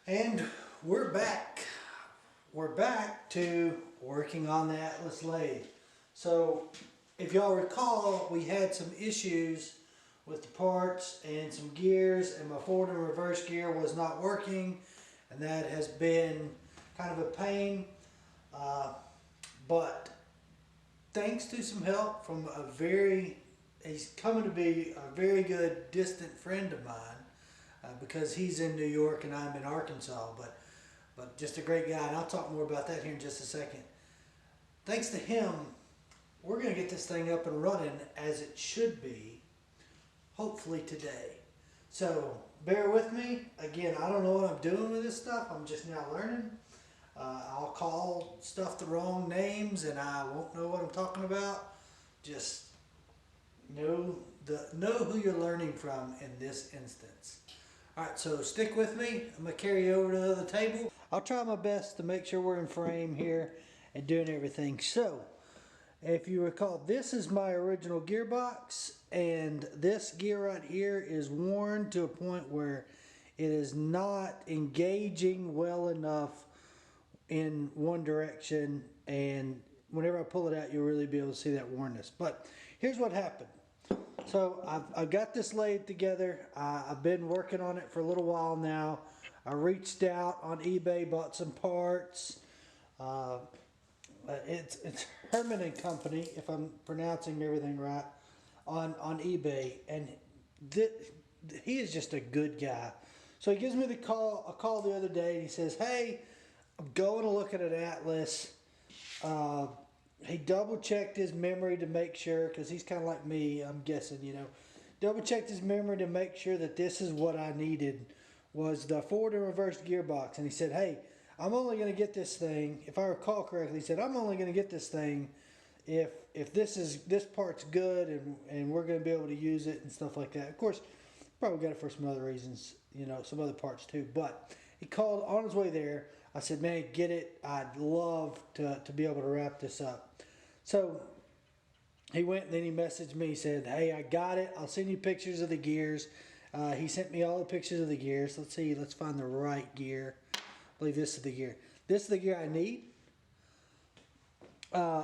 And we're back. We're back to working on the Atlas lathe. So if y'all recall, we had some issues with the parts and some gears, and my forward and reverse gear was not working, and that has been kind of a pain. But thanks to some help from he's coming to be a very good distant friend of mine, because he's in New York and I'm in Arkansas, but just a great guy, and I'll talk more about that here in just a second. Thanks to him, we're going to get this thing up and running as it should be, hopefully today. So bear with me. Again, I don't know what I'm doing with this stuff. I'm just now learning. I'll call stuff the wrong names and I won't know what I'm talking about. Just know who you're learning from in this instance. Alright, so stick with me. I'm going to carry you over to the other table. I'll try my best to make sure we're in frame here and doing everything. So, if you recall, this is my original gearbox, and this gear right here is worn to a point where it is not engaging well enough in one direction, and whenever I pull it out, you'll really be able to see that wornness. But here's what happened. So I've got this lathe together. I've been working on it for a little while now. I reached out on eBay, bought some parts. It's Herman and Company, if I'm pronouncing everything right, on eBay, and he is just a good guy. So he gives me a call the other day, and he says, "Hey, I'm going to look at an Atlas." He double checked his memory to make sure, because he's kind of like me, I'm guessing, double checked his memory to make sure that this is what I needed, was the forward and reverse gearbox. And he said, "Hey, I'm only going to get this thing," if I recall correctly, he said, "I'm only going to get this thing if this part's good and we're going to be able to use it," and stuff like that. Of course, probably got it for some other reasons, some other parts too. But he called on his way there. I said, "Man, get it. I'd love to be able to wrap this up." So he went and then he messaged me. He said, "Hey, I got it. I'll send you pictures of the gears." He sent me all the pictures of the gears. Let's see. Let's find the right gear. I believe this is the gear. This is the gear I need.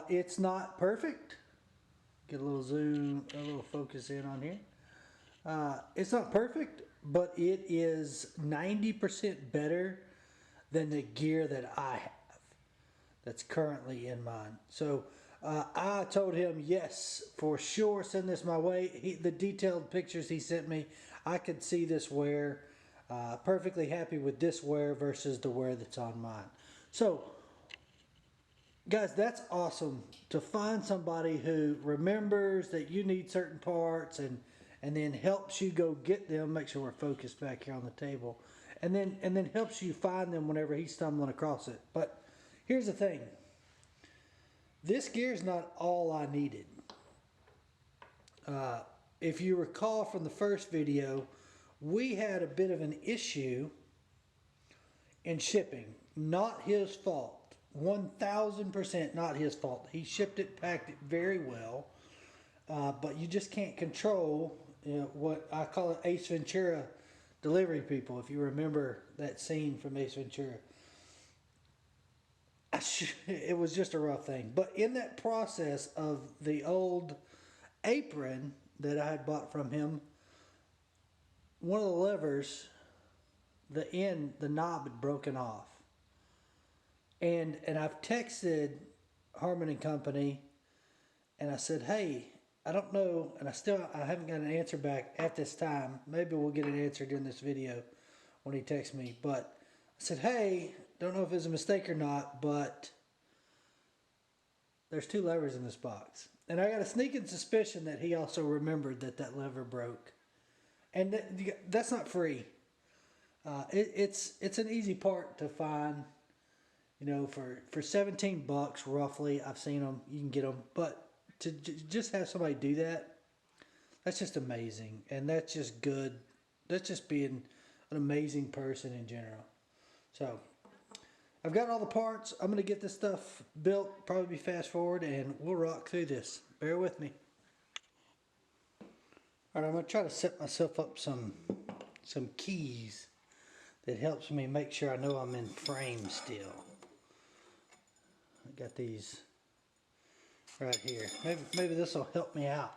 It's not perfect. Get a little zoom, a little focus in on here. It's not perfect, but it is 90% better than the gear that I have that's currently in mine. So I told him, yes, for sure, send this my way. The detailed pictures he sent me, I could see this wear. Perfectly happy with this wear versus the wear that's on mine. So guys, that's awesome to find somebody who remembers that you need certain parts and then helps you go get them. Make sure we're focused back here on the table, and then helps you find them whenever he's stumbling across it. But here's the thing, this gear is not all I needed. If you recall from the first video, we had a bit of an issue in shipping. Not his fault. 1000% not his fault. He shipped it, packed it very well, but you just can't control what I call it Ace Ventura delivery people, if you remember that scene from Ace Ventura. It was just a rough thing. But in that process of the old apron that I had bought from him, one of the levers, the knob had broken off. And I've texted Harmon and Company, and I said, "Hey, I don't know," and I haven't got an answer back at this time. Maybe we'll get an answer during this video when he texts me. But I said, "Hey, don't know if it's a mistake or not, but there's 2 levers in this box." And I got a sneaking suspicion that he also remembered that lever broke. And that's not free. It's an easy part to find. For 17 bucks roughly, I've seen them. You can get them, but to just have somebody do that, that's just amazing, and that's just good. That's just being an amazing person in general. So I've got all the parts. I'm gonna get this stuff built. Probably fast forward, and we'll rock through this. Bear with me. All right, I'm gonna try to set myself up some keys that helps me make sure I know I'm in frame still. I got these right here. Maybe this will help me out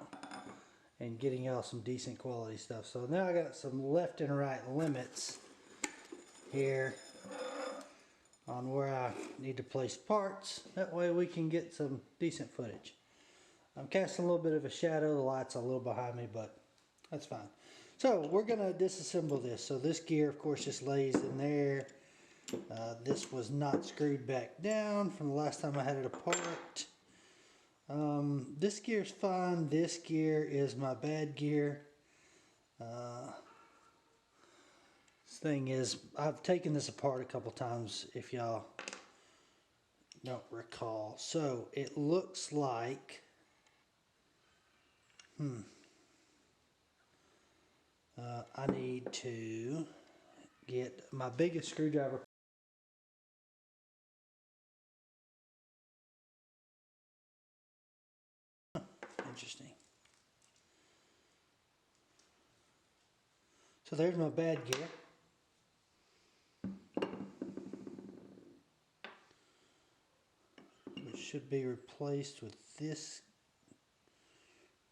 in getting y'all some decent quality stuff. So now I got some left and right limits here on where I need to place parts. That way we can get some decent footage. I'm casting a little bit of a shadow. The light's a little behind me, but that's fine. So we're going to disassemble this. So this gear, of course, just lays in there. This was not screwed back down from the last time I had it apart. This gear's fine. This gear is my bad gear. This thing is, I've taken this apart a couple times if y'all don't recall. So it looks like, I need to get my biggest screwdriver. Interesting. So there's my bad gear. Which should be replaced with this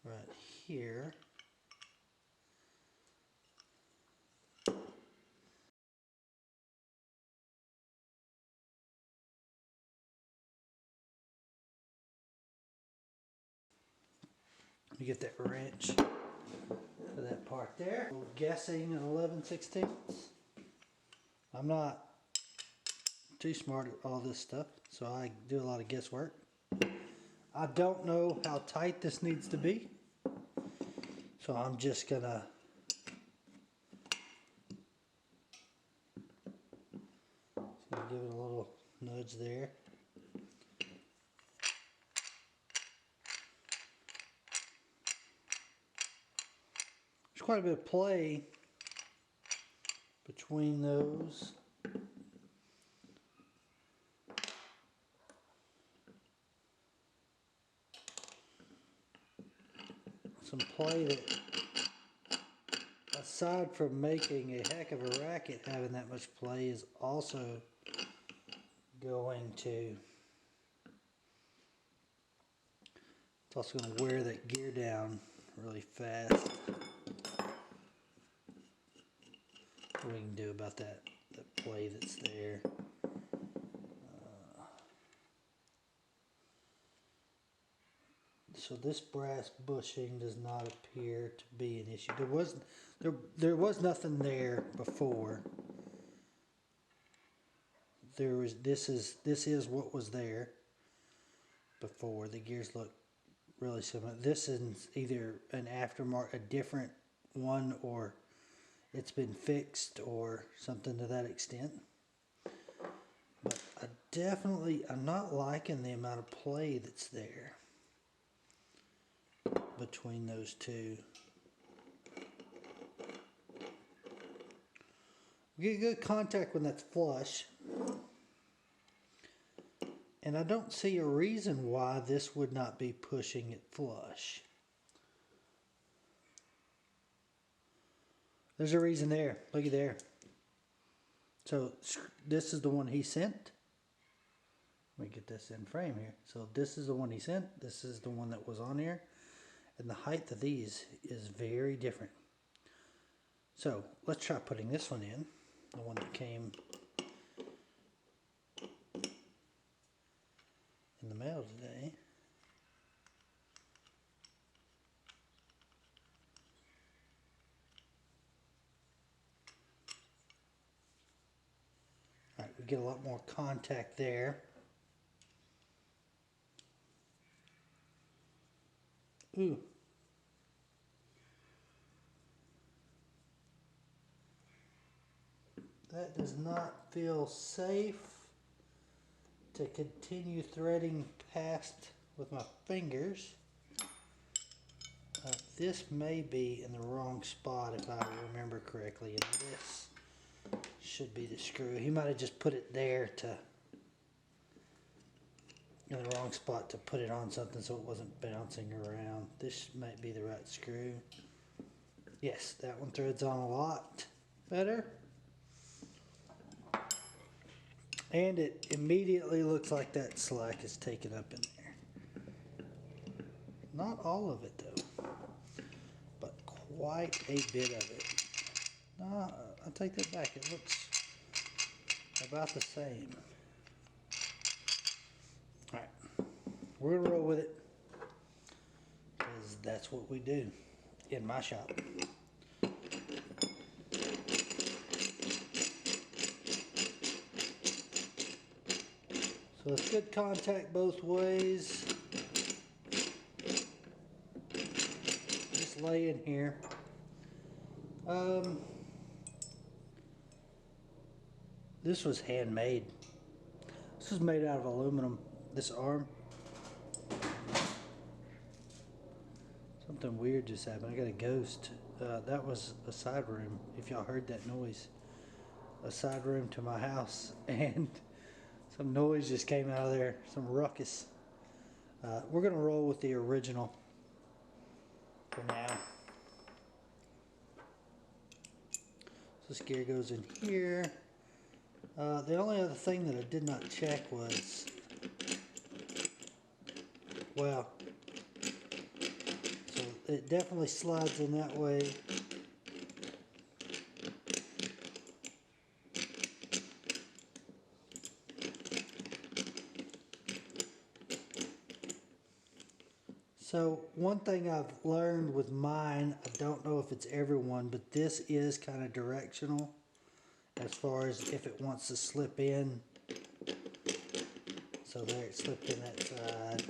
right here. Let me get that wrench for that part there. I'm guessing an 11/16. I'm not too smart at all this stuff, so I do a lot of guesswork. I don't know how tight this needs to be, so I'm just gonna give it a little nudge there. There's quite a bit of play between those. Some play that, aside from making a heck of a racket, having that much play is also going to, it's also going to wear that gear down really fast. What we can do about that play that's there. So this brass bushing does not appear to be an issue. There was nothing there before. This is what was there before. The gears look really similar. This is either an aftermarket, a different one, or it's been fixed or something to that extent. But I'm not liking the amount of play that's there between those two. You get good contact when that's flush. And I don't see a reason why this would not be pushing it flush. There's a reason there. Looky there. So this is the one he sent. Let me get this in frame here. So this is the one he sent. This is the one that was on here. And the height of these is very different. So let's try putting this one in. The one that came in the mail today. Alright, we get a lot more contact there. Ooh. That does not feel safe to continue threading past with my fingers. This may be in the wrong spot if I remember correctly, and this should be the screw. He might have just put it there in the wrong spot to put it on something so it wasn't bouncing around. This might be the right screw. Yes, that one threads on a lot better. And it immediately looks like that slack is taken up in there. Not all of it though, but quite a bit of it. No, I'll take that back. It looks about the same. All right, we're gonna roll with it because that's what we do in my shop. So it's good contact both ways. Just lay in here. This was handmade. This was made out of aluminum, this arm. Something weird just happened. I got a ghost. That was a side room, if y'all heard that noise. A side room to my house, and some noise just came out of there, some ruckus. We're gonna roll with the original for now. So this gear goes in here. The only other thing that I did not check was, well, so it definitely slides in that way. So one thing I've learned with mine, I don't know if it's everyone, but this is kind of directional as far as if it wants to slip in. So there, it slipped in that side.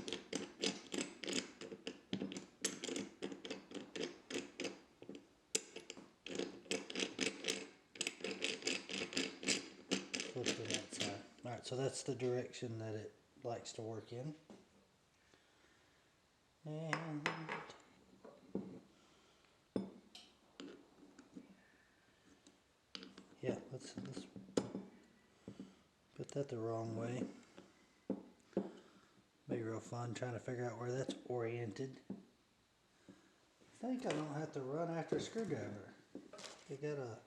Slipped in that side. Alright, so that's the direction that it likes to work in. And yeah, let's put that the wrong way. Be real fun trying to figure out where that's oriented. I think I don't have to run after a screwdriver. I got a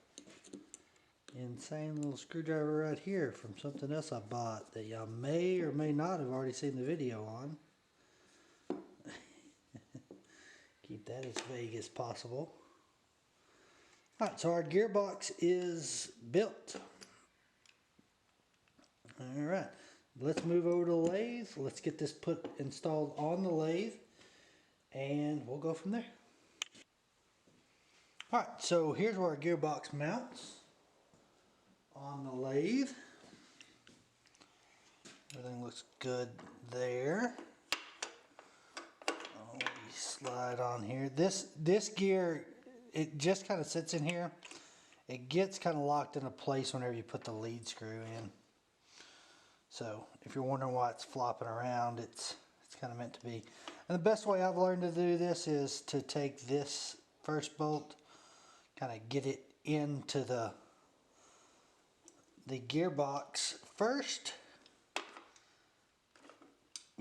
insane little screwdriver right here from something else I bought that y'all may or may not have already seen the video on. Keep that as vague as possible. Alright, so our gearbox is built. Alright, let's move over to the lathe. Let's get this installed on the lathe, and we'll go from there. Alright, so here's where our gearbox mounts on the lathe. Everything looks good there. We slide on here. This gear, it just kind of sits in here. It gets kind of locked into place whenever you put the lead screw in. So if you're wondering why it's flopping around, it's kind of meant to be. And the best way I've learned to do this is to take this first bolt, kind of get it into the gearbox first,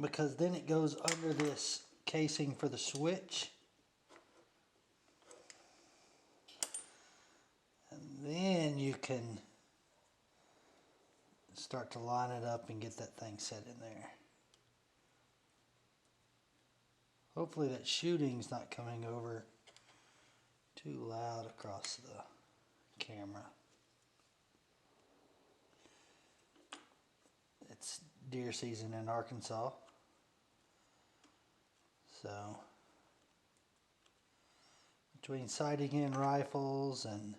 because then it goes under this casing for the switch, and then you can start to line it up and get that thing set in there. Hopefully that shooting's not coming over too loud across the camera. It's deer season in Arkansas, so between sighting in rifles and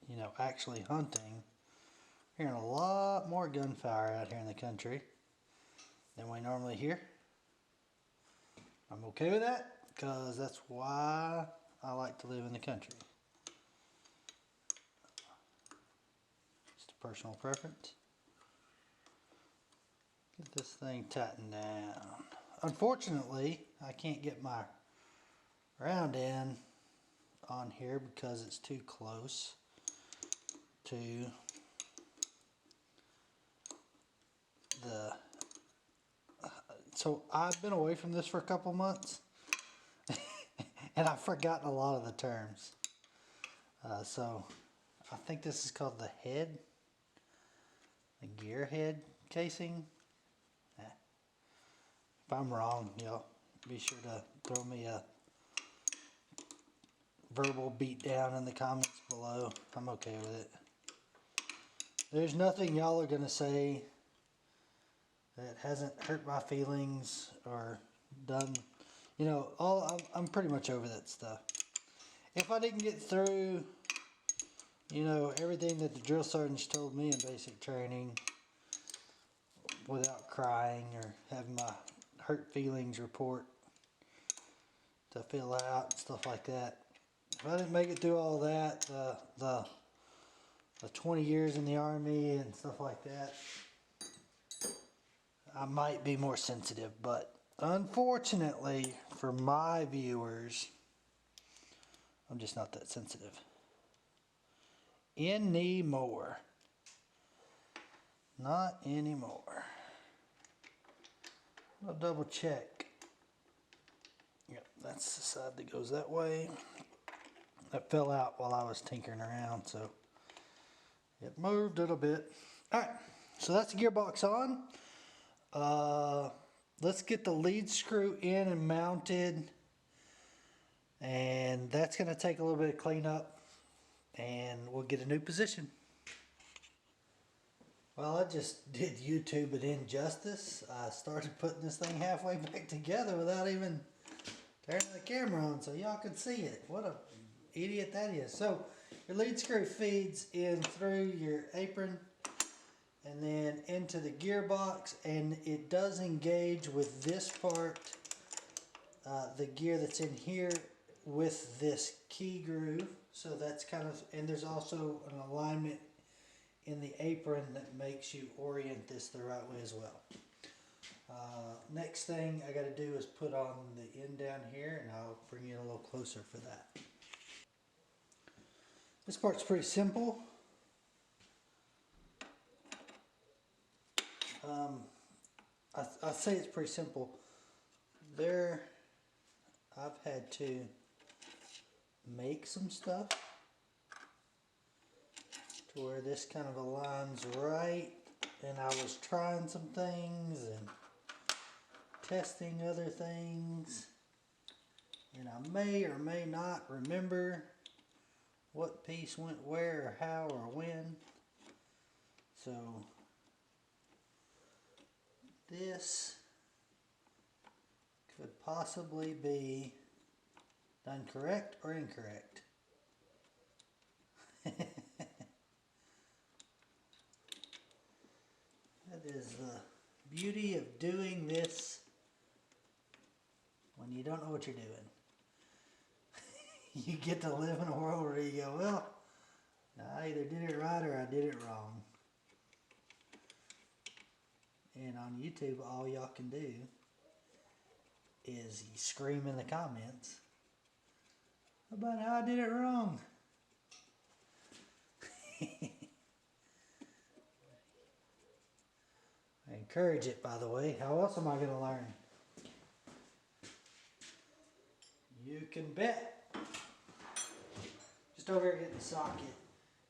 you know, actually hunting, we're hearing a lot more gunfire out here in the country than we normally hear. I'm okay with that, because that's why I like to live in the country. Just a personal preference. Get this thing tightened down. Unfortunately, I can't get my round end on here because it's too close to the... So I've been away from this for a couple months. and I've forgotten a lot of the terms. So I think this is called the head, the gear head casing. If I'm wrong, y'all be sure to throw me a verbal beat down in the comments below. I'm okay with it. There's nothing y'all are gonna say that hasn't hurt my feelings or done, you know, I'm pretty much over that stuff. If I didn't get through, you know, everything that the drill sergeants told me in basic training without crying or having my hurt feelings report to fill out and stuff like that. If I didn't make it through all that, the 20 years in the Army and stuff like that, I might be more sensitive, but unfortunately for my viewers, I'm just not that sensitive anymore. Not anymore. I'll double check. Yep, that's the side that goes that way. That fell out while I was tinkering around, so it moved a little bit. Alright, so that's the gearbox on. Let's get the lead screw in and mounted, and that's going to take a little bit of cleanup, and we'll get a new position. Well, I just did YouTube it injustice. I started putting this thing halfway back together without even turning the camera on so y'all could see it. What a idiot that is. So your lead screw feeds in through your apron and then into the gearbox, and it does engage with this part, the gear that's in here, with this key groove. So that's kind of, and there's also an alignment in the apron that makes you orient this the right way as well. Next thing I got to do is put on the end down here, and I'll bring you a little closer for that. This part's pretty simple. I say it's pretty simple. I've had to make some stuff to where this kind of aligns right, and I was trying some things and testing other things, and I may or may not remember what piece went where or how or when. So this could possibly be done correct or incorrect. That is the beauty of doing this when you don't know what you're doing. You get to live in a world where you go, well, I either did it right or I did it wrong. And on YouTube, all y'all can do is you scream in the comments about how I did it wrong. I encourage it, by the way. How else am I going to learn? You can bet. Just over here getting the socket.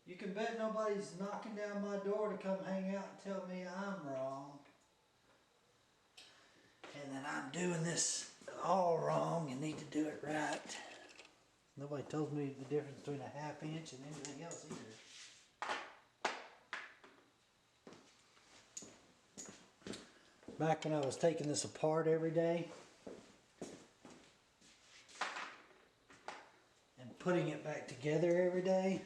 You can bet nobody's knocking down my door to come hang out and tell me I'm wrong. And that I'm doing this all wrong and need to do it right. Nobody tells me the difference between a ½ inch and anything else either. Back when I was taking this apart every day and putting it back together every day,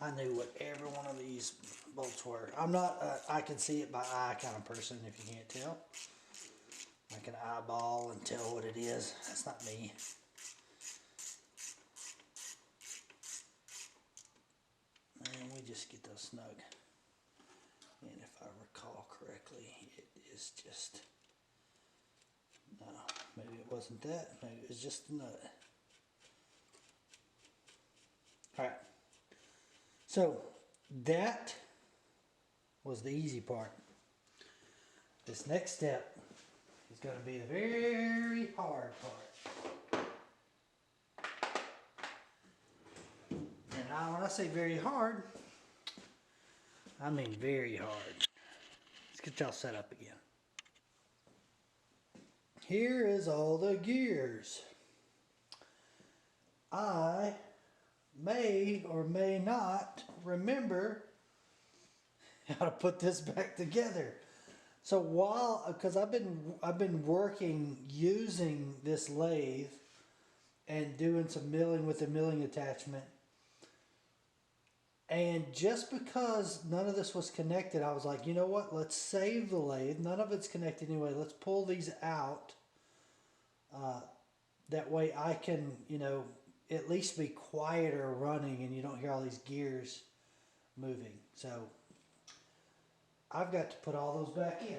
I knew what every one of these bolts were. I'm not a I can see it by eye kind of person, if you can't tell. I can eyeball and tell what it is. That's not me. And we just get those snug. And if I recall correctly, it is just, no, maybe it wasn't that. Maybe it was just the nut. Alright, so that was the easy part. This next step is going to be the very hard part. I say very hard, I mean very hard. Let's get y'all set up again. Here is all the gears. I may or may not remember how to put this back together. So because I've been working using this lathe and doing some milling with the milling attachment, and just because none of this was connected, I was like, you know what? Let's save the lathe. None of it's connected anyway. Let's pull these out. That way I can, at least be quieter running, and you don't hear all these gears moving. So I've got to put all those back in.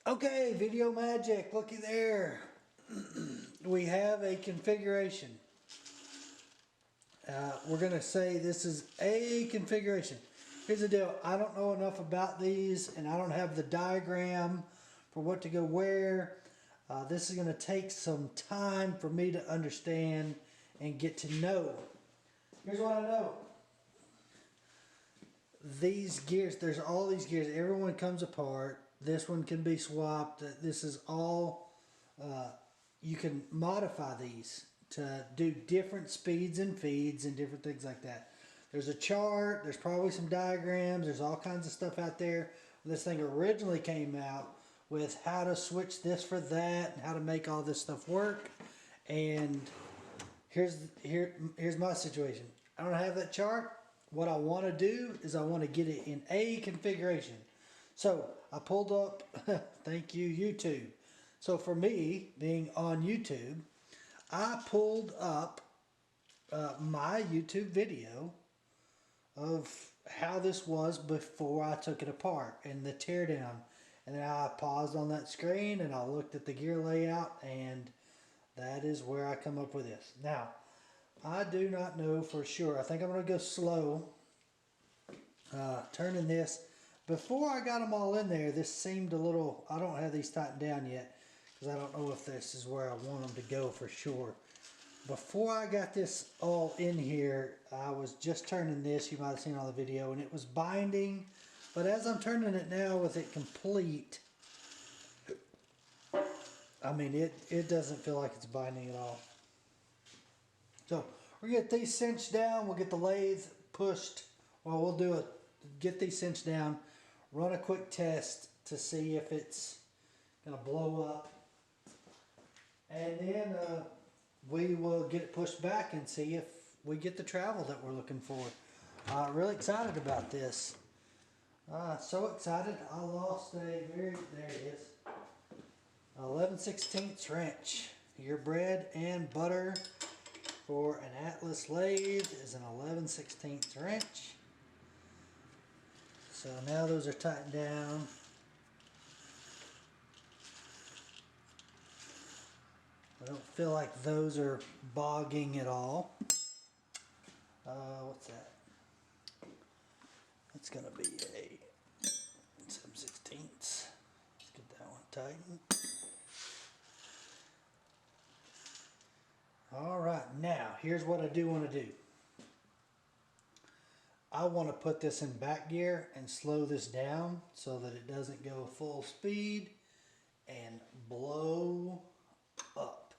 Okay, video magic, looky there. We have a configuration. We're going to say this is a configuration. Here's the deal. I don't know enough about these, and I don't have the diagram for what to go where. This is going to take some time for me to understand and get to know. Here's what I know. These gears, there's all these gears. Everyone comes apart. This one can be swapped. This is all, you can modify these to do different speeds and feeds and different things like that. There's a chart, there's probably some diagrams, there's all kinds of stuff out there. This thing originally came out with how to switch this for that and how to make all this stuff work. And here's my situation. I don't have that chart. What I want to do is I want to get it in a configuration. So I pulled up, thank you YouTube. So for me, being on YouTube, I pulled up my YouTube video of how this was before I took it apart and the teardown. And then I paused on that screen and I looked at the gear layout, and that is where I come up with this. Now, I do not know for sure. I think I'm going to go slow turning this. Before I got them all in there, this seemed a little, I don't have these tightened down yet because I don't know if this is where I want them to go for sure. Before I got this all in here, I was just turning this, you might have seen on the video, and it was binding. But as I'm turning it now with it complete, I mean, it doesn't feel like it's binding at all. So we're going to get these cinched down, we'll get the lathe pushed, well, we'll do it, get these cinched down, run a quick test to see if it's going to blow up, and then we will get it pushed back and see if we get the travel that we're looking for. Really excited about this. So excited, I lost there it is, 11/16 wrench. your bread and butter for an Atlas lathe is an 11/16 wrench. So now those are tightened down. I don't feel like those are bogging at all. What's that? That's gonna be a 7/16. Let's get that one tightened. Alright, now here's what I do want to do. I want to put this in back gear and slow this down so that it doesn't go full speed and blow up.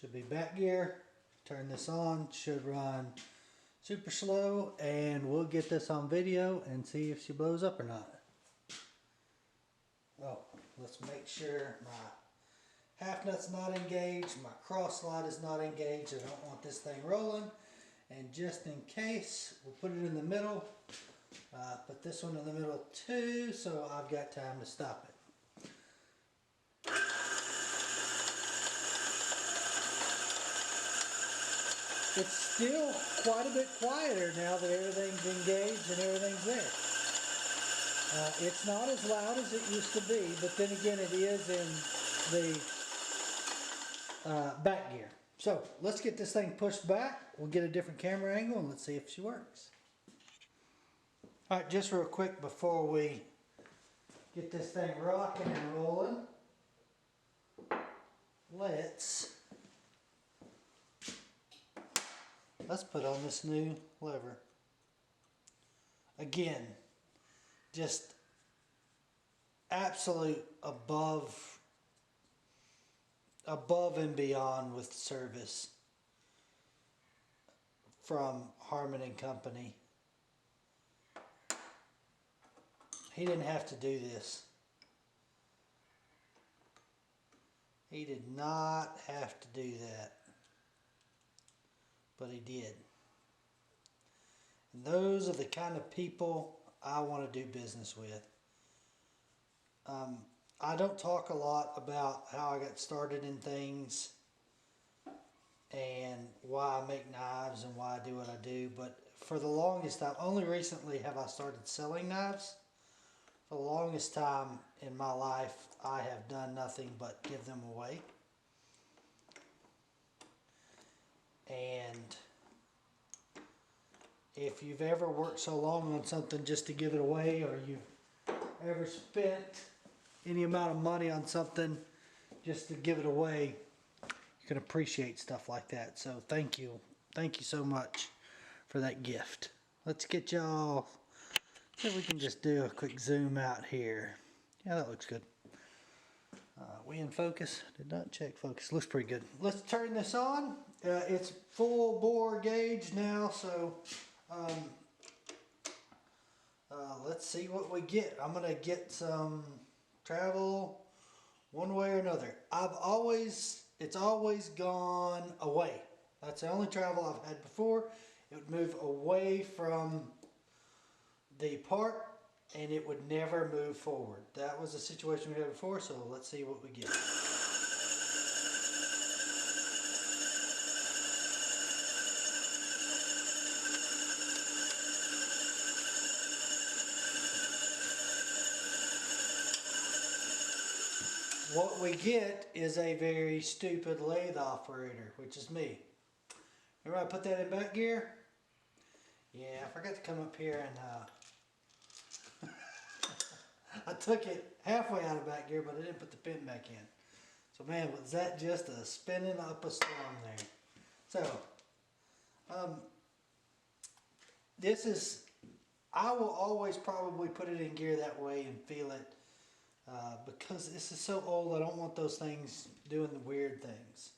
Should be back gear. Turn this on, should run super slow, and we'll get this on video and see if she blows up or not. Oh, let's make sure my half nut's not engaged, my cross slide is not engaged. I don't want this thing rolling. And just in case, we'll put it in the middle. Put this one in the middle too, so I've got time to stop it. It's still quite a bit quieter now that everything's engaged and everything's there. It's not as loud as it used to be, but then again it is in the back gear. So let's get this thing pushed back. We'll get a different camera angle and let's see if she works. Alright, just real quick before we get this thing rocking and rolling, let's put on this new lever. Again, just absolute above and beyond with service from Harmon and Company. He didn't have to do this. He did not have to do that. But he did. And those are the kind of people I want to do business with. I don't talk a lot about how I got started in things and why I make knives and why I do what I do, but for the longest time, only recently have I started selling knives. For the longest time in my life, I have done nothing but give them away. And if you've ever worked so long on something just to give it away, or you've ever spent any amount of money on something just to give it away, you can appreciate stuff like that. So thank you so much for that gift. Let's get y'all, see if we can just do a quick zoom out here. Yeah, that looks good. We in focus? Did not check focus. Looks pretty good. Let's turn this on. It's full bore gauge now, so let's see what we get. I'm gonna get some travel one way or another. It's always gone away. That's the only travel I've had before. It would move away from the part and it would never move forward. That was the situation we had before, so let's see what we get. What we get is a very stupid lathe operator, which is me. Remember I put that in back gear? Yeah, I forgot to come up here and I took it halfway out of back gear, but I didn't put the pin back in. So man, was that just a spinning up a storm there. So, this is, I will always probably put it in gear that way and feel it. Because this is so old, I don't want those things doing the weird things.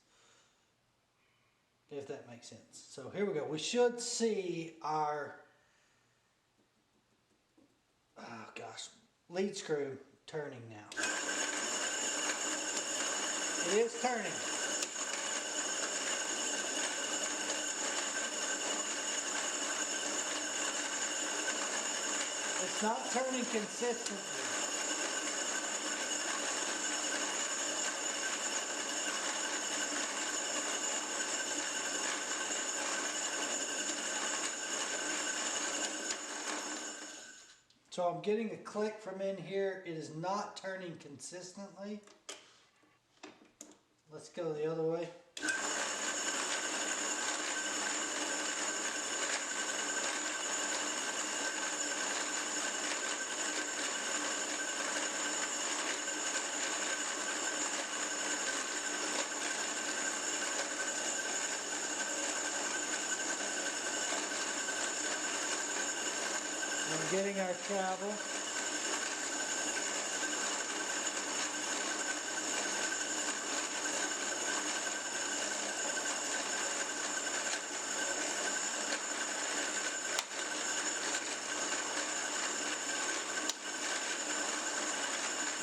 If that makes sense. So here we go. We should see our, oh gosh, lead screw turning now. It is turning. It's not turning consistently. So I'm getting a click from in here. It is not turning consistently. Let's go the other way. We're getting our travel.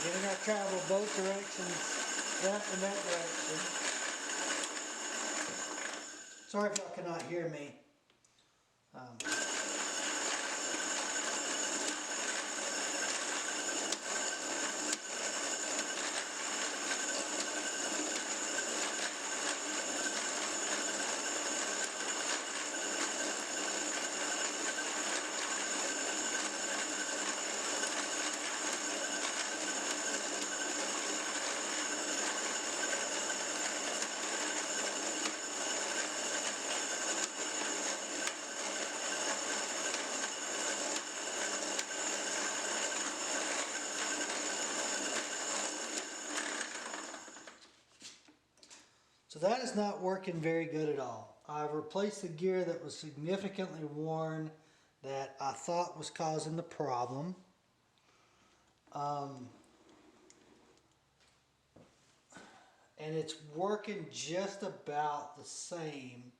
Getting our travel both directions, that and that direction. Sorry if y'all cannot hear me. So that is not working very good at all. I've replaced the gear that was significantly worn that I thought was causing the problem. And it's working just about the same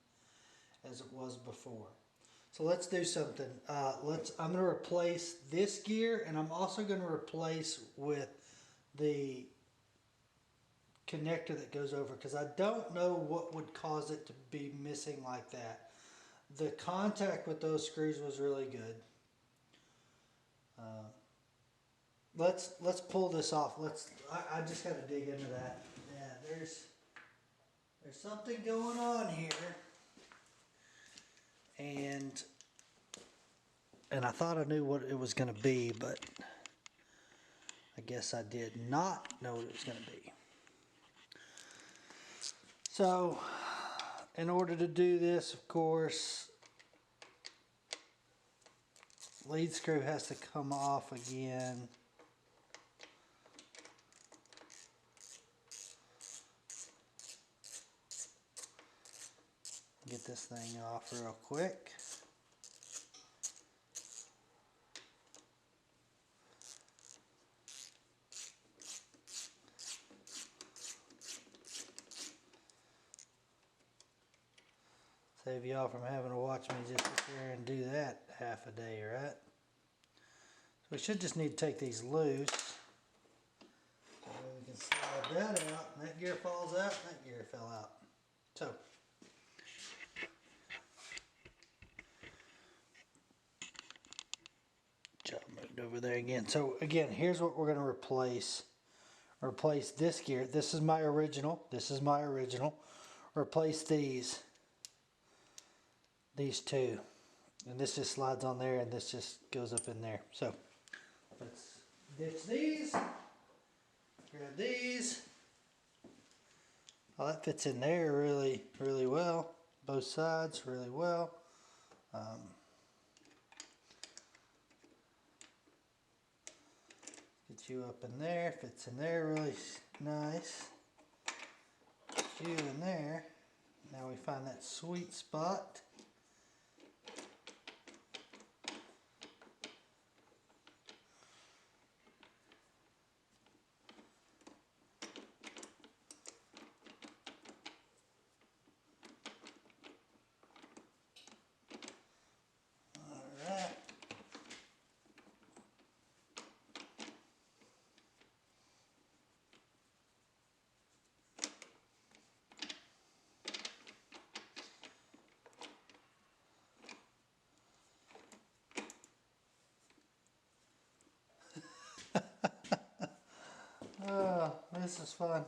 as it was before. So let's do something. I'm going to replace this gear, and I'm also going to replace with the connector that goes over, because I don't know what would cause it to be missing like that. The contact with those screws was really good. Let's pull this off. I just got to dig into that. Yeah, there's something going on here, and I thought I knew what it was going to be, but I guess I did not know what it was going to be. So, in order to do this, of course, lead screw has to come off again. Get this thing off real quick. Save y'all from having to watch me just sit there and do that half a day, right? So we should just need to take these loose. So we can slide that out, and that gear falls out, and that gear fell out. So, Joe moved over there again. So again, here's what we're going to replace. Replace this gear. This is my original. This is my original. Replace these two. And this just slides on there, and this just goes up in there. So let's ditch these. Grab these. Oh, that fits in there really, really well. Both sides really well. Get you up in there. Fits in there really nice. Get you in there. Now we find that sweet spot. Oh, this is fun.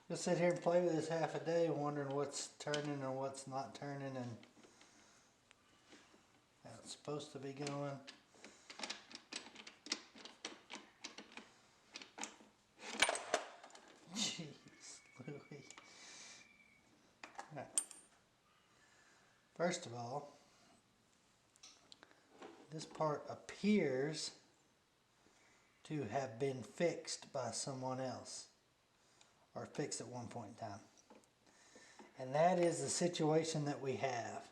Just sit here and play with this half a day, wondering what's turning and what's not turning, and that's supposed to be going. Jeez Louie. Alright. First of all, this part appears to have been fixed by someone else, or fixed at one point in time. And that is the situation that we have,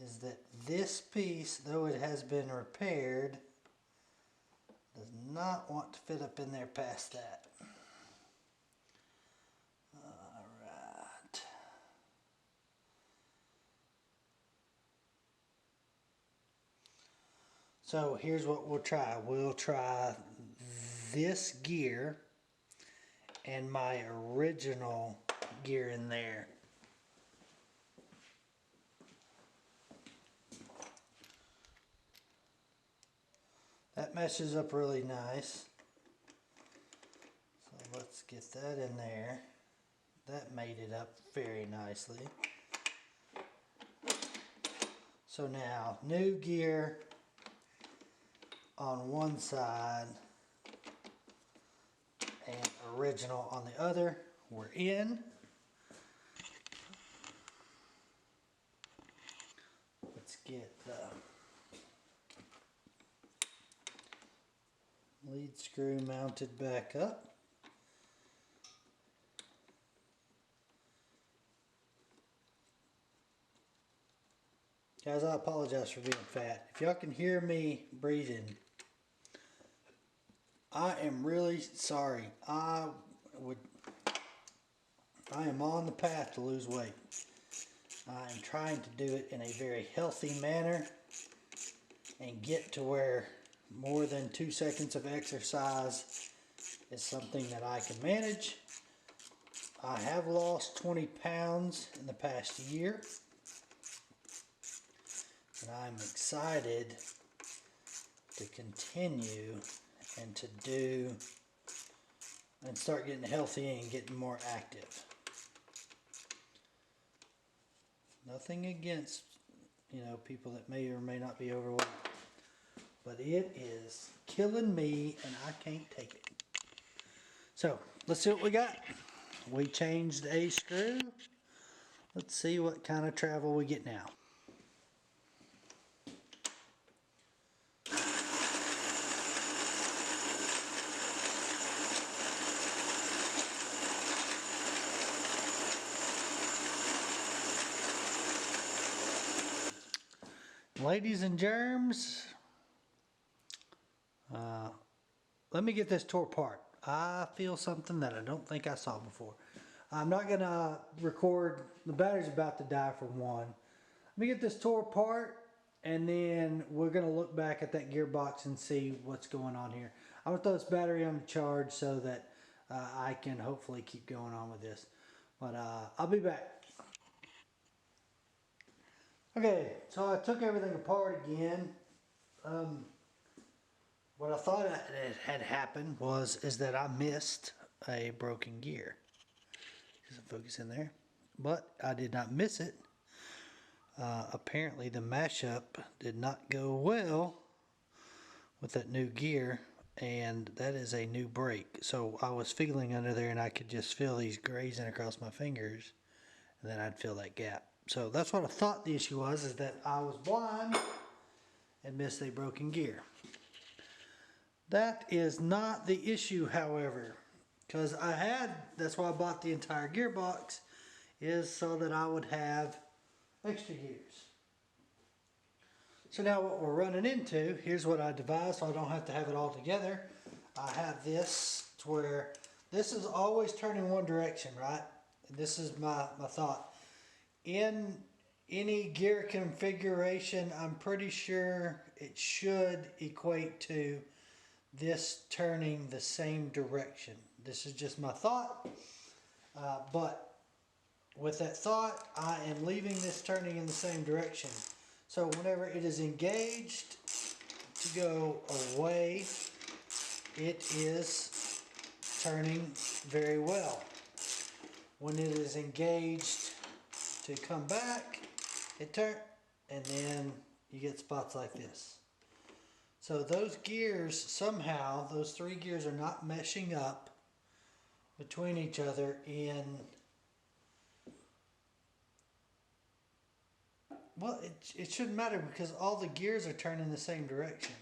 is that this piece, though it has been repaired, does not want to fit up in there past that. Alright. So here's what we'll try. We'll try this gear and my original gear in there. That meshes up really nice. So let's get that in there. That made it up very nicely. So now, new gear on one side and original on the other. We're in. Let's get the lead screw mounted back up. Guys, I apologize for being fat. If y'all can hear me breathing, I am really sorry. I am on the path to lose weight. I am trying to do it in a very healthy manner and get to where more than 2 seconds of exercise is something that I can manage. I have lost 20 pounds in the past year, and I'm excited to continue and to do and start getting healthy and getting more active. Nothing against, people that may or may not be overweight, but it is killing me and I can't take it. So let's see what we got. We changed a screw. Let's see what kind of travel we get now. Ladies and germs, let me get this tore apart. I feel something that I don't think I saw before. I'm not going to record. The battery's about to die for one. Let me get this tore apart, and then we're going to look back at that gearbox and see what's going on here. I'm going to throw this battery on charge so that I can hopefully keep going on with this. But I'll be back. Okay, so I took everything apart again. What I thought had happened is that I missed a broken gear. There's a focus in there, but I did not miss it. Apparently the mashup did not go well with that new gear, and that is a new brake. So I was feeling under there and I could just feel these grazing across my fingers, and then I'd feel that gap. So that's what I thought the issue was, is that I was blind and missed a broken gear. That is not the issue, however, because that's why I bought the entire gearbox, is so that I would have extra gears. So now what we're running into, here's what I devised so I don't have to have it all together. I have this to where this is always turning one direction, right? And this is my thought. In any gear configuration, I'm pretty sure it should equate to this turning the same direction. This is just my thought, but with that thought, I am leaving this turning in the same direction. So whenever it is engaged to go away, it is turning very well. When it is engaged to come back, it turns, and then you get spots like this. So those gears, somehow, those 3 gears are not meshing up between each other well, it shouldn't matter because all the gears are turning the same direction.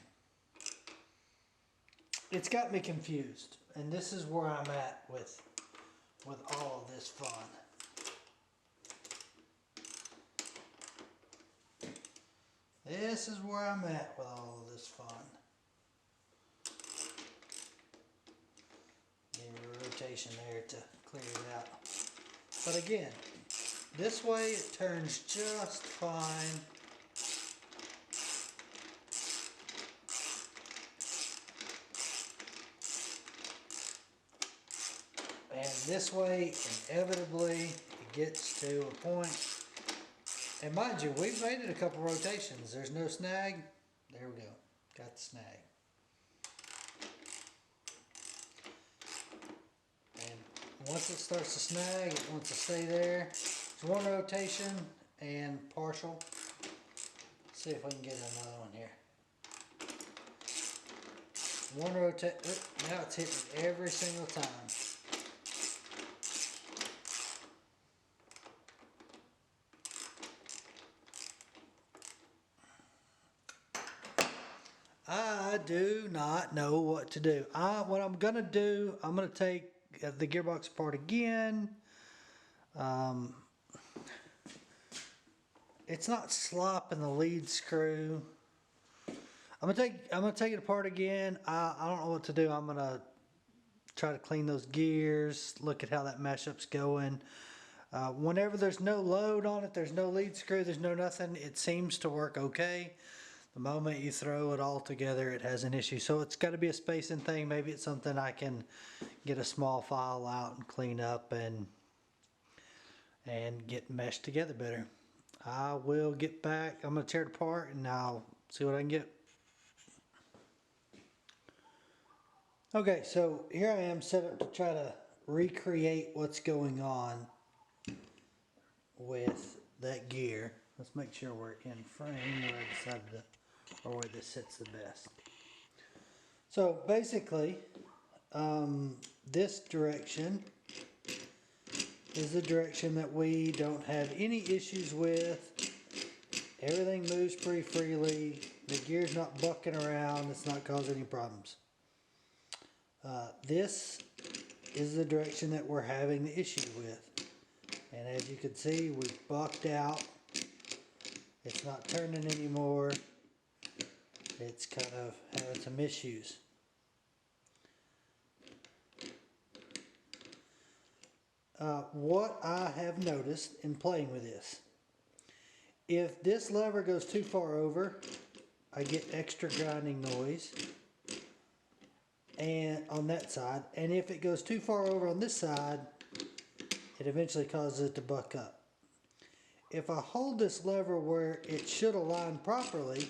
It's got me confused, and this is where I'm at with all of this fun. This is where I'm at with all of this fun. Give a rotation there to clear it out. But again, this way it turns just fine. And this way, inevitably, it gets to a point. And mind you, we've made it a couple rotations. There's no snag. There we go. Got the snag. And once it starts to snag, it wants to stay there. It's one rotation and partial. Let's see if we can get another one here. One rotation. Now it's hitting every single time. I do not know what to do. What I'm going to do, I'm going to take the gearbox apart again. It's not slopping the lead screw. I'm gonna take it apart again. I don't know what to do. I'm gonna try to clean those gears, look at how that mashup's going. Whenever there's no load on it, there's no lead screw, there's no nothing, it seems to work okay. The moment you throw it all together, it has an issue. So it's got to be a spacing thing. Maybe it's something I can get a small file out and clean up and get meshed together better. I will get back. I'm going to tear it apart and I'll see what I can get. Okay, so here I am set up to try to recreate what's going on with that gear. Let's make sure we're in frame where I decided to, or where this sits the best. So basically, this direction is the direction that we don't have any issues with. Everything moves pretty freely. The gear's not bucking around. It's not causing any problems. This is the direction that we're having the issue with. And as you can see, we bucked out. It's not turning anymore. It's kind of having some issues. What I have noticed in playing with this, if this lever goes too far over, I get extra grinding noise and on that side, and if it goes too far over on this side, it eventually causes it to buck up. If I hold this lever where it should align properly,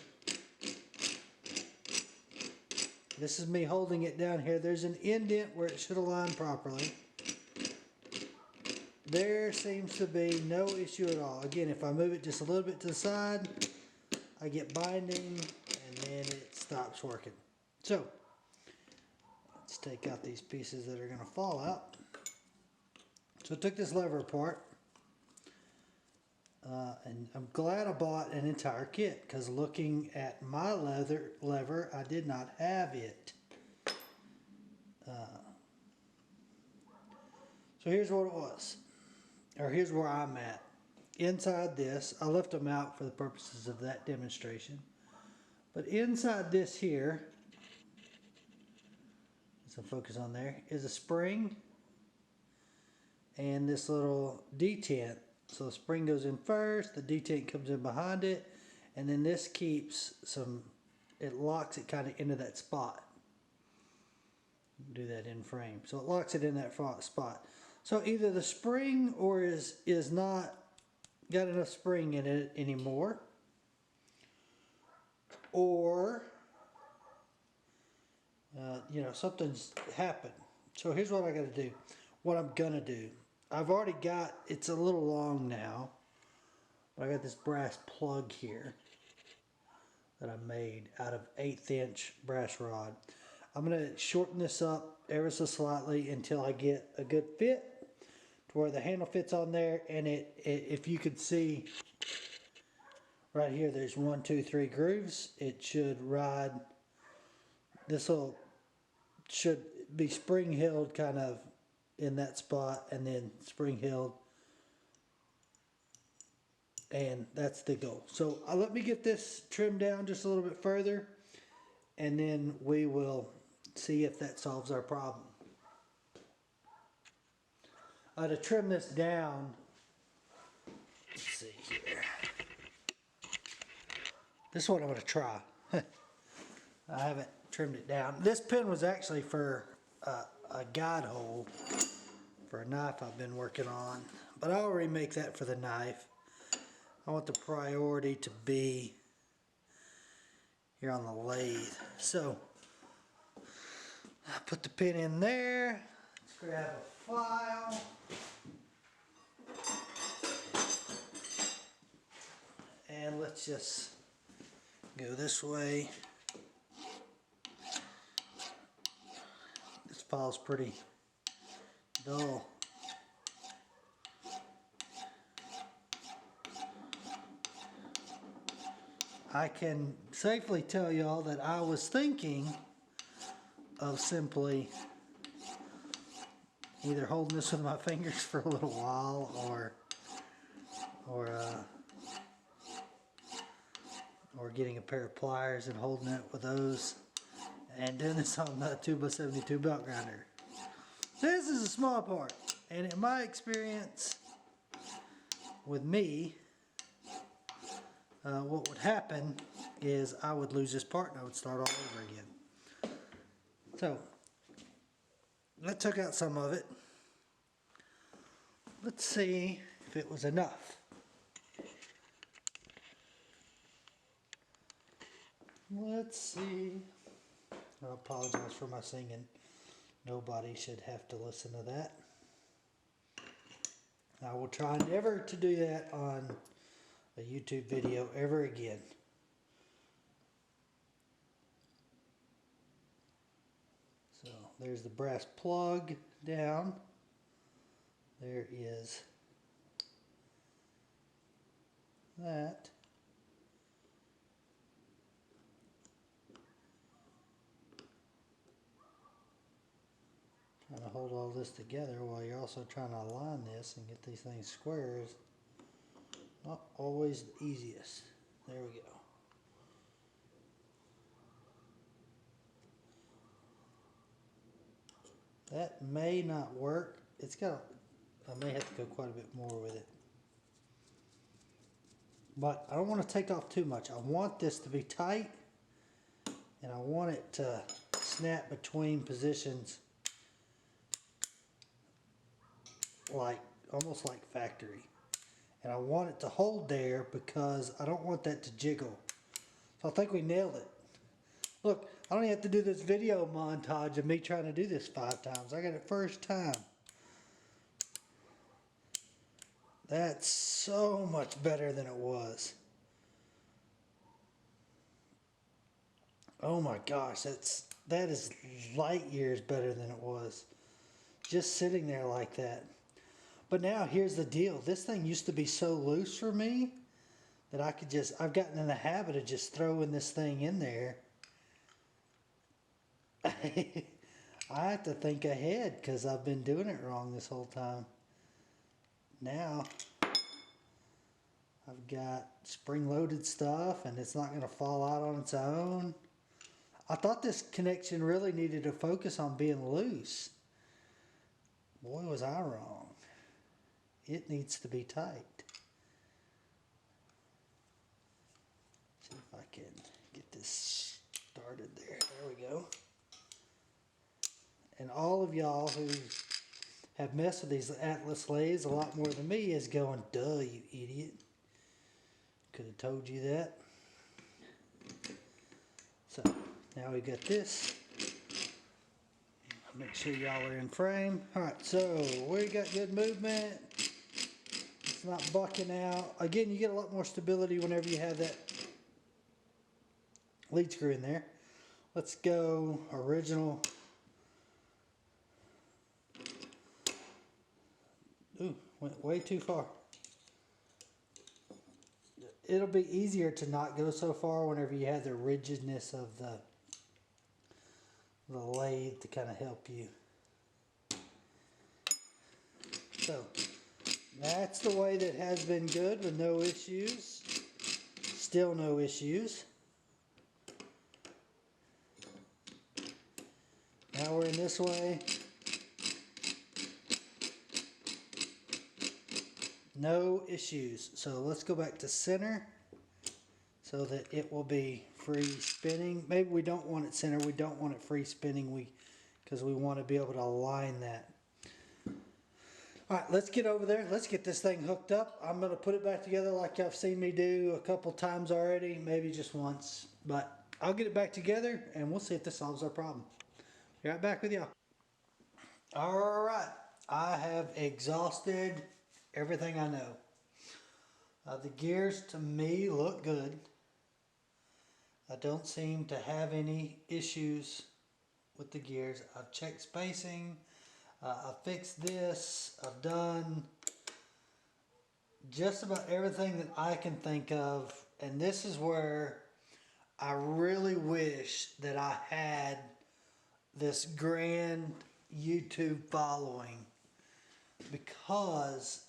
this is me holding it down here, there's an indent where it should align properly. There seems to be no issue at all. Again, if I move it just a little bit to the side, I get binding and then it stops working. So, let's take out these pieces that are going to fall out. So I took this lever apart. And I'm glad I bought an entire kit because looking at my lever, I did not have it. So here's what it was. Or here's where I'm at. Inside this, I left them out for the purposes of that demonstration. But inside this here, some focus on there, is a spring and this little detent. So the spring goes in first, the detent comes in behind it, and then this keeps some, it locks it kind of into that spot. Do that in frame. So it locks it in that spot. So either the spring or is not got enough spring in it anymore, or you know, something's happened. So here's what I got to do. What I'm gonna do. I've already got, it's a little long now, but I got this brass plug here. that I made out of 1/8 inch brass rod. I'm going to shorten this up ever so slightly until I get a good fit to where the handle fits on there, and if you could see right here, there's 1, 2, 3 grooves. It should ride, should be spring held kind of in that spot, and then spring held, and that's the goal. So let me get this trimmed down just a little bit further, and then we will see if that solves our problem. To trim this down, let's see here. This one I'm going to try. I haven't trimmed it down. This pin was actually for a guide hole for a knife I've been working on, but I'll remake that for the knife. I want the priority to be here on the lathe. So I put the pin in there. Let's grab a file. And let's just go this way. This file's pretty dull. I can safely tell y'all that I was thinking of simply either holding this with my fingers for a little while or getting a pair of pliers and holding it with those and doing this on the 2x72 belt grinder. This is a small part, and in my experience with me, what would happen is I would lose this part and I would start all over again. So I took out some of it. Let's see if it was enough. Let's see. I apologize for my singing. Nobody should have to listen to that. I will try never to do that on a YouTube video ever again. So there's the brass plug down. There is that. Trying to hold all this together while you're also trying to align this and get these things square is not always the easiest. There we go. That may not work. I may have to go quite a bit more with it. But I don't want to take off too much. I want this to be tight, and I want it to snap between positions almost like factory. And I want it to hold there because I don't want that to jiggle. So I think we nailed it. Look, I don't even have to do this video montage of me trying to do this 5 times. I got it first time. That's so much better than it was. Oh my gosh, that is light years better than it was. Just sitting there like that. But now here's the deal. This thing used to be so loose for me that I've gotten in the habit of just throwing this thing in there. I have to think ahead because I've been doing it wrong this whole time. Now I've got spring-loaded stuff and it's not going to fall out on its own. I thought this connection really needed to focus on being loose. Boy, was I wrong. It needs to be tight. See if I can get this started there. There we go. And all of y'all who have messed with these Atlas lathes a lot more than me is going, duh, you idiot. Could have told you that. So, now we got this. Make sure y'all are in frame. Alright, so we got good movement. It's not bucking out. Again, you get a lot more stability whenever you have that lead screw in there. Let's go original. Ooh, went way too far. It'll be easier to not go so far whenever you have the rigidness of the lathe to kind of help you. So that's the way that has been good with no issues. Still no issues. Now we're in this way. No issues. So let's go back to center so that it will be free spinning. Maybe we don't want it center. We don't want it free spinning because we want to be able to align that. Alright, let's get over there. Let's get this thing hooked up. I'm going to put it back together like y'all seen me do a couple times already. Maybe just once. But I'll get it back together and we'll see if this solves our problem. Be right back with y'all. Alright, I have exhausted everything I know. The gears to me look good. I don't seem to have any issues with the gears. I've checked spacing. I've fixed this. I've done just about everything that I can think of. And this is where I really wish that I had this grand YouTube following, because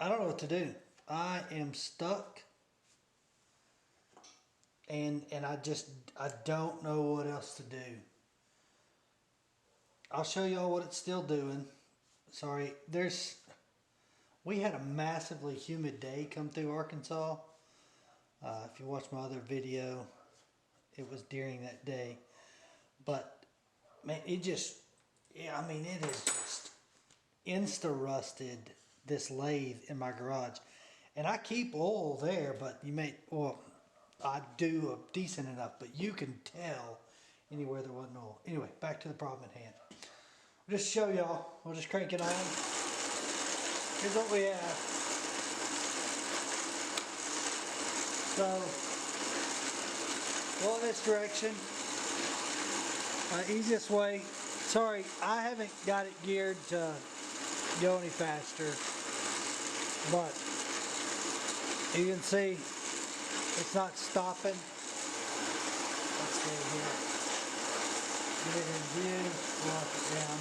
I don't know what to do. I am stuck, and I don't know what else to do. I'll show y'all what it's still doing. Sorry, we had a massively humid day come through Arkansas. If you watch my other video, it was during that day. But man, it is just insta-rusted, this lathe in my garage. And I keep oil there, but I do a decent enough, but you can tell anywhere there wasn't oil. Anyway, back to the problem at hand. I'll just show y'all. We'll just crank it on. Here's what we have. So, go in this direction. Easiest way. Sorry, I haven't got it geared to go any faster, but you can see it's not stopping. Let's go here. Get it in view, lock it down.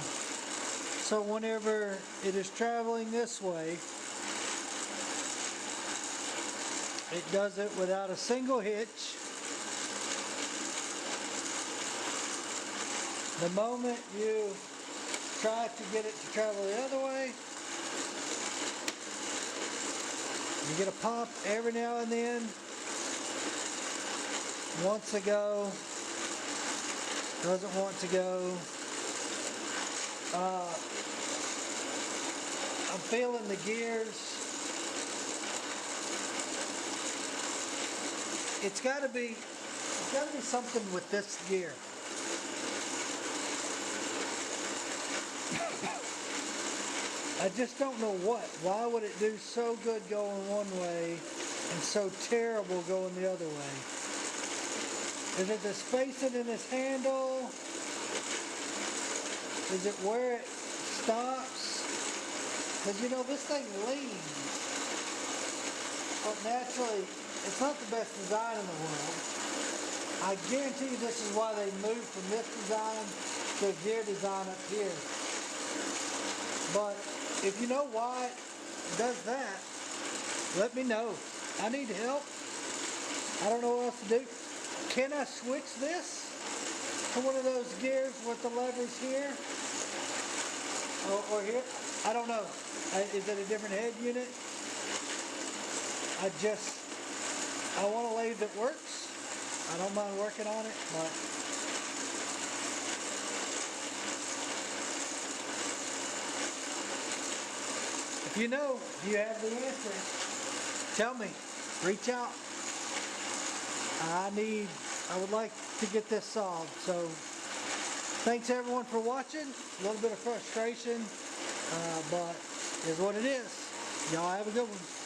So whenever it is traveling this way, it does it without a single hitch. The moment you try to get it to travel the other way, you get a pop every now and then. Wants to go, doesn't want to go. I'm feeling the gears. It's got to be something with this gear. I just don't know what. Why would it do so good going one way and so terrible going the other way? Is it the spacing in this handle? Is it where it stops? Because you know, this thing leans. But naturally, it's not the best design in the world. I guarantee you this is why they moved from this design to a gear design up here. But if you know why it does that, let me know. I need help. I don't know what else to do. Can I switch this to one of those gears with the levers here? Or here? I don't know. Is it a different head unit? I want a lathe that works. I don't mind working on it, but if you know, you have the answer, tell me. Reach out. I would like to get this solved. So thanks everyone for watching. A little bit of frustration, but is what it is. Y'all have a good one.